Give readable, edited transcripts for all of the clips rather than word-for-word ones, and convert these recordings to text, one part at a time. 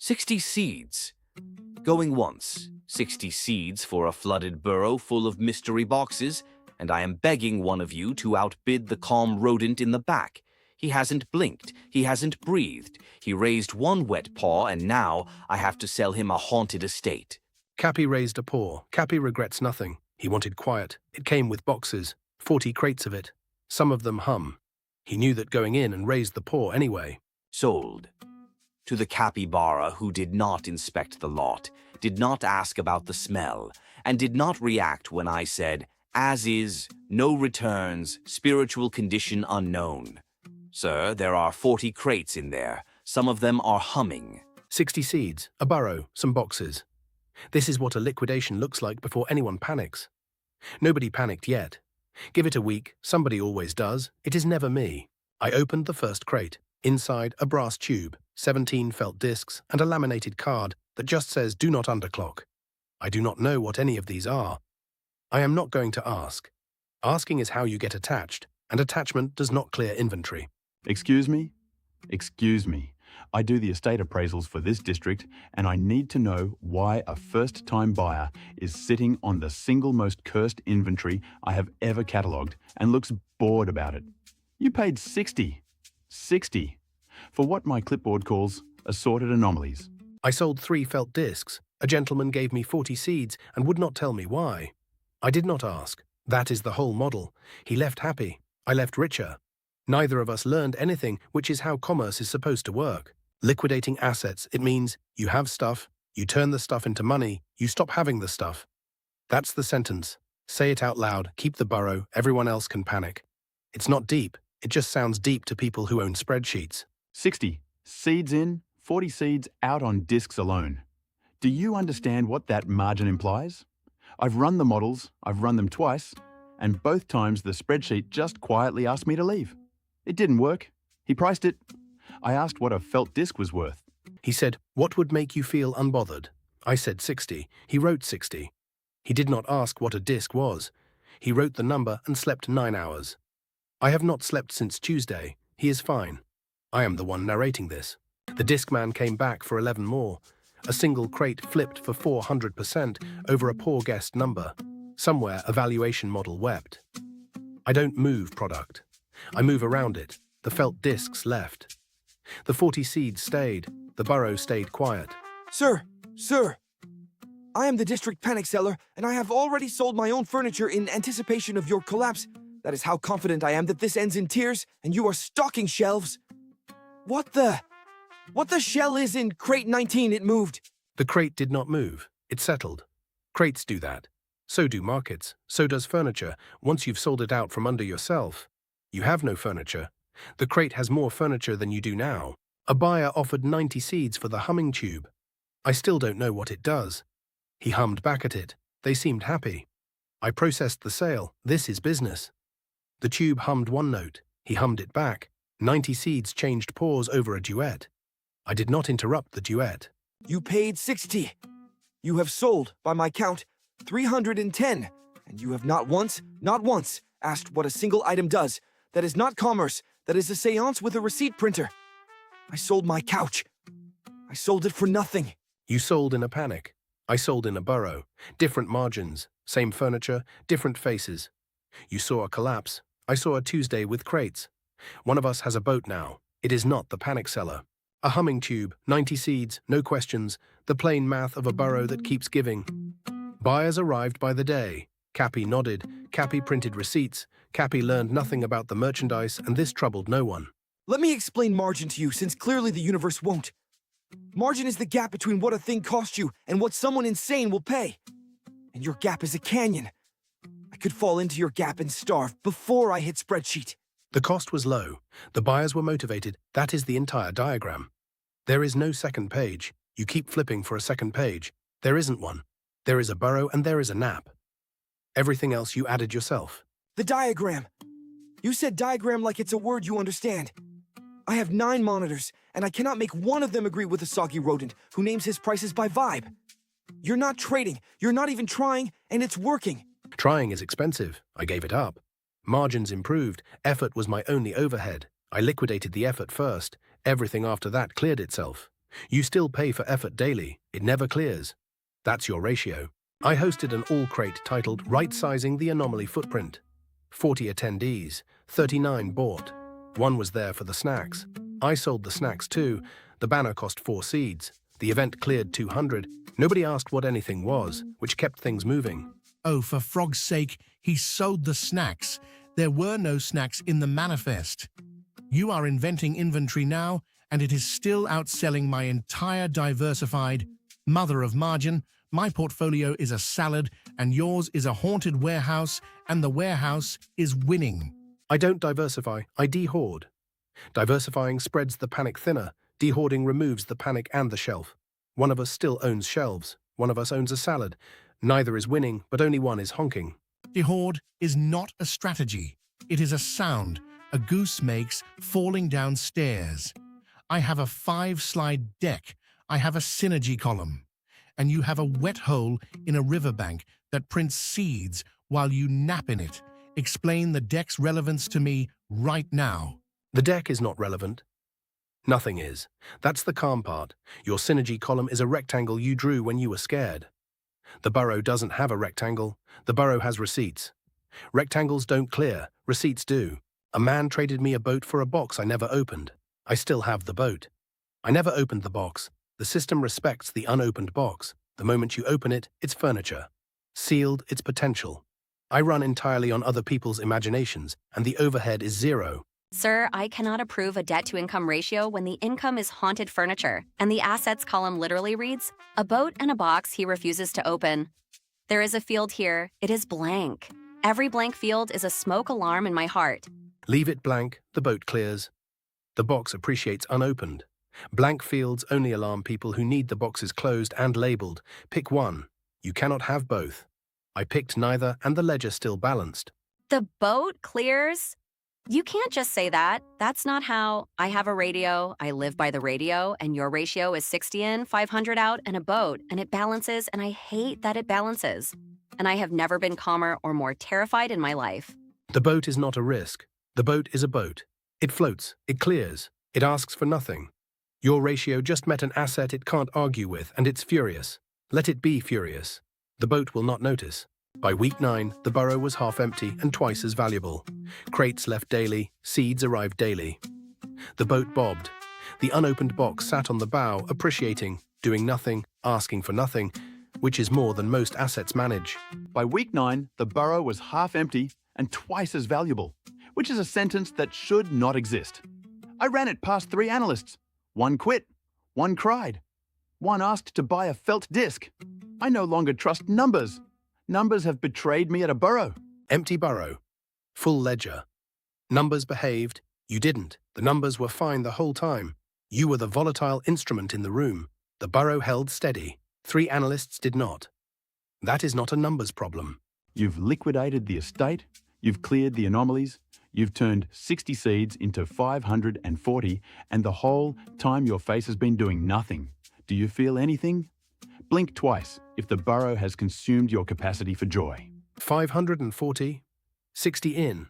60 seeds. Going once. 60 seeds for a flooded burrow full of mystery boxes, and I am begging one of you to outbid the calm rodent in the back. He hasn't blinked. He hasn't breathed. He raised one wet paw, and now I have to sell him a haunted estate. Capy raised a paw. Capy regrets nothing. He wanted quiet. It came with boxes, 40 crates of it. Some of them hum. He knew that going in and raised the paw anyway. Sold. To the capybara who did not inspect the lot, did not ask about the smell, and did not react when I said, as is, no returns, spiritual condition unknown. Sir, there are 40 crates in there. Some of them are humming. 60 seeds, a burrow, some boxes. This is what a liquidation looks like before anyone panics. Nobody panicked yet. Give it a week, somebody always does. It is never me. I opened the first crate. Inside, a brass tube, 17 felt discs, and a laminated card that just says "Do not underclock." I do not know what any of these are. I am not going to ask. Asking is how you get attached, and attachment does not clear inventory. Excuse me? Excuse me. I do the estate appraisals for this district, and I need to know why a first-time buyer is sitting on the single most cursed inventory I have ever catalogued and looks bored about it. You paid 60 for what my clipboard calls assorted anomalies. I sold 3 felt discs. A gentleman gave me 40 seeds and would not tell me why. I did not ask. That is the whole model. He left happy. I left richer. Neither of us learned anything, which is how commerce is supposed to work. Liquidating assets, it means you have stuff, you turn the stuff into money, you stop having the stuff. That's the sentence. Say it out loud, keep the burrow, everyone else can panic. It's not deep, it just sounds deep to people who own spreadsheets. 60 seeds in, 40 seeds out on discs alone. Do you understand what that margin implies? I've run the models, I've run them twice, and both times the spreadsheet just quietly asked me to leave. It didn't work. He priced it. I asked what a felt disc was worth. He said, "What would make you feel unbothered?" I said 60. He wrote 60. He did not ask what a disc was. He wrote the number and slept 9 hours. I have not slept since Tuesday. He is fine. I am the one narrating this. The disc man came back for 11 more. A single crate flipped for 400% over a poor guessed number. Somewhere a valuation model wept. I don't move product. I move around it. The felt discs left. The 40 seeds stayed. The burrow stayed quiet. Sir, I am the district panic seller, and I have already sold my own furniture in anticipation of your collapse. That is how confident I am that this ends in tears, and you are stocking shelves. What the shell is in crate 19, it moved. The crate did not move. It settled. Crates do that. So do markets. So does furniture, once you've sold it out from under yourself. You have no furniture. The crate has more furniture than you do now. A buyer offered 90 seeds for the humming tube. I still don't know what it does. He hummed back at it. They seemed happy. I processed the sale. This is business. The tube hummed one note. He hummed it back. 90 seeds changed pause over a duet. I did not interrupt the duet. You paid 60. You have sold, by my count, 310. And you have not once asked what a single item does. That is not commerce. That is a seance with a receipt printer. I sold my couch. I sold it for nothing. You sold in a panic. I sold in a burrow. Different margins. Same furniture. Different faces. You saw a collapse. I saw a Tuesday with crates. One of us has a boat now. It is not the panic seller. A humming tube, 90 seeds, no questions. The plain math of a burrow that keeps giving. Buyers arrived by the day. Capy nodded. Capy printed receipts. Capy learned nothing about the merchandise, and this troubled no one. Let me explain margin to you, since clearly the universe won't. Margin is the gap between what a thing cost you and what someone insane will pay. And your gap is a canyon. I could fall into your gap and starve before I hit spreadsheet. The cost was low. The buyers were motivated. That is the entire diagram. There is no second page. You keep flipping for a second page. There isn't one. There is a burrow and there is a nap. Everything else you added yourself. The diagram. You said diagram like it's a word you understand. I have 9 monitors, and I cannot make one of them agree with a soggy rodent who names his prices by vibe. You're not trading, you're not even trying, and it's working. Trying is expensive. I gave it up. Margins improved. Effort was my only overhead. I liquidated the effort first. Everything after that cleared itself. You still pay for effort daily. It never clears. That's your ratio. I hosted an all-crate titled Right-Sizing the Anomaly Footprint. 40 attendees, 39 bought. One was there for the snacks. I sold the snacks too. The banner cost 4 seeds. The event cleared 200. Nobody asked what anything was, which kept things moving. Oh, for frog's sake, he sold the snacks. There were no snacks in the manifest. You are inventing inventory now, and it is still outselling my entire diversified mother of margin. My portfolio is a salad, and yours is a haunted warehouse, and the warehouse is winning. I don't diversify, I dehoard. Diversifying spreads the panic thinner. Dehoarding removes the panic and the shelf. One of us still owns shelves. One of us owns a salad. Neither is winning, but only one is honking. Dehoard is not a strategy. It is a sound a goose makes falling down stairs. I have a 5-slide deck. I have a synergy column. And you have a wet hole in a riverbank that prints seeds while you nap in it. Explain the deck's relevance to me right now. The deck is not relevant. Nothing is. That's the calm part. Your synergy column is a rectangle you drew when you were scared. The Burrow doesn't have a rectangle. The Burrow has receipts. Rectangles don't clear. Receipts do. A man traded me a boat for a box I never opened. I still have the boat. I never opened the box. The system respects the unopened box. The moment you open it, it's furniture. Sealed, it's potential. I run entirely on other people's imaginations, and the overhead is zero. Sir, I cannot approve a debt-to-income ratio when the income is haunted furniture, and the assets column literally reads, a boat and a box he refuses to open. There is a field here. It is blank. Every blank field is a smoke alarm in my heart. Leave it blank, the boat clears. The box appreciates unopened. Blank fields only alarm people who need the boxes closed and labeled. Pick one. You cannot have both. I picked neither, and the ledger still balanced. The boat clears? You can't just say that. That's not how. I have a radio, I live by the radio, and your ratio is 60 in, 500 out, and a boat, and it balances, and I hate that it balances. And I have never been calmer or more terrified in my life. The boat is not a risk. The boat is a boat. It floats, it clears, it asks for nothing. Your ratio just met an asset it can't argue with, and it's furious. Let it be furious. The boat will not notice. By week 9, the Burrow was half empty and twice as valuable. Crates left daily, seeds arrived daily. The boat bobbed. The unopened box sat on the bow, appreciating, doing nothing, asking for nothing, which is more than most assets manage. By week 9, the Burrow was half empty and twice as valuable, which is a sentence that should not exist. I ran it past 3 analysts. One quit. One cried. One asked to buy a felt disc. I no longer trust numbers. Numbers have betrayed me at a Burrow. Empty Burrow. Full ledger. Numbers behaved. You didn't. The numbers were fine the whole time. You were the volatile instrument in the room. The Burrow held steady. 3 analysts did not. That is not a numbers problem. You've liquidated the estate. You've cleared the anomalies. You've turned 60 seeds into 540, and the whole time your face has been doing nothing. Do you feel anything? Blink twice if the Burrow has consumed your capacity for joy. 540, 60 in,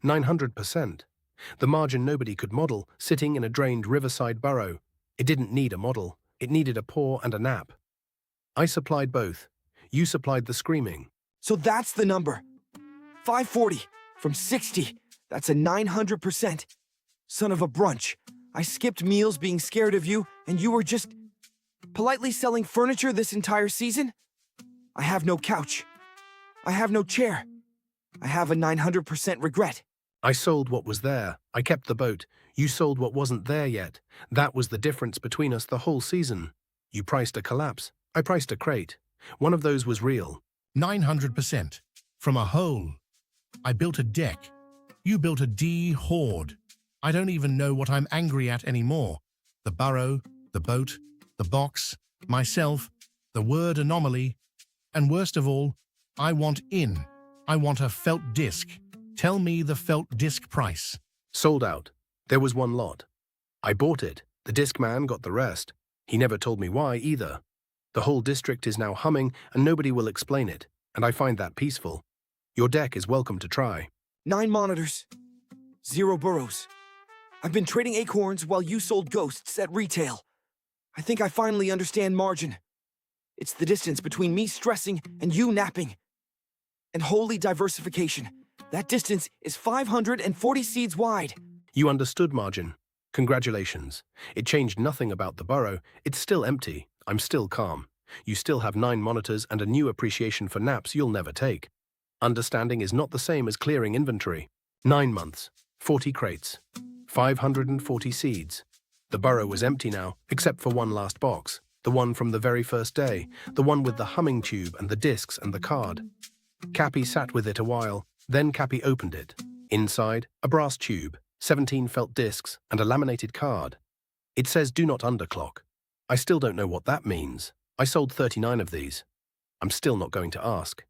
900%. The margin nobody could model, sitting in a drained riverside Burrow. It didn't need a model. It needed a paw and a nap. I supplied both. You supplied the screaming. So that's the number. 540 from 60. That's a 900%. Son of a brunch. I skipped meals being scared of you, and you were just politely selling furniture this entire season? I have no couch. I have no chair. I have a 900% regret. I sold what was there. I kept the boat. You sold what wasn't there yet. That was the difference between us the whole season. You priced a collapse. I priced a crate. One of those was real. 900%. From a hole. I built a deck. You built a D-hoard. I don't even know what I'm angry at anymore. The Burrow, the boat, the box, myself, the word anomaly, and worst of all, I want in. I want a felt disc. Tell me the felt disc price. Sold out. There was one lot. I bought it. The disc man got the rest. He never told me why either. The whole district is now humming and nobody will explain it, and I find that peaceful. Your deck is welcome to try. 9 monitors. 0 burrows. I've been trading acorns while you sold ghosts at retail. I think I finally understand margin. It's the distance between me stressing and you napping. And holy diversification. That distance is 540 seeds wide. You understood margin. Congratulations. It changed nothing about the burrow. It's still empty. I'm still calm. You still have 9 monitors and a new appreciation for naps you'll never take. Understanding is not the same as clearing inventory. 9 months, 40 crates, 540 seeds. The burrow was empty now, except for one last box. The one from the very first day. The one with the humming tube and the discs and the card. Capy sat with it a while. Then Capy opened it. Inside, a brass tube, 17 felt discs, and a laminated card. It says "Do not underclock." I still don't know what that means. I sold 39 of these. I'm still not going to ask.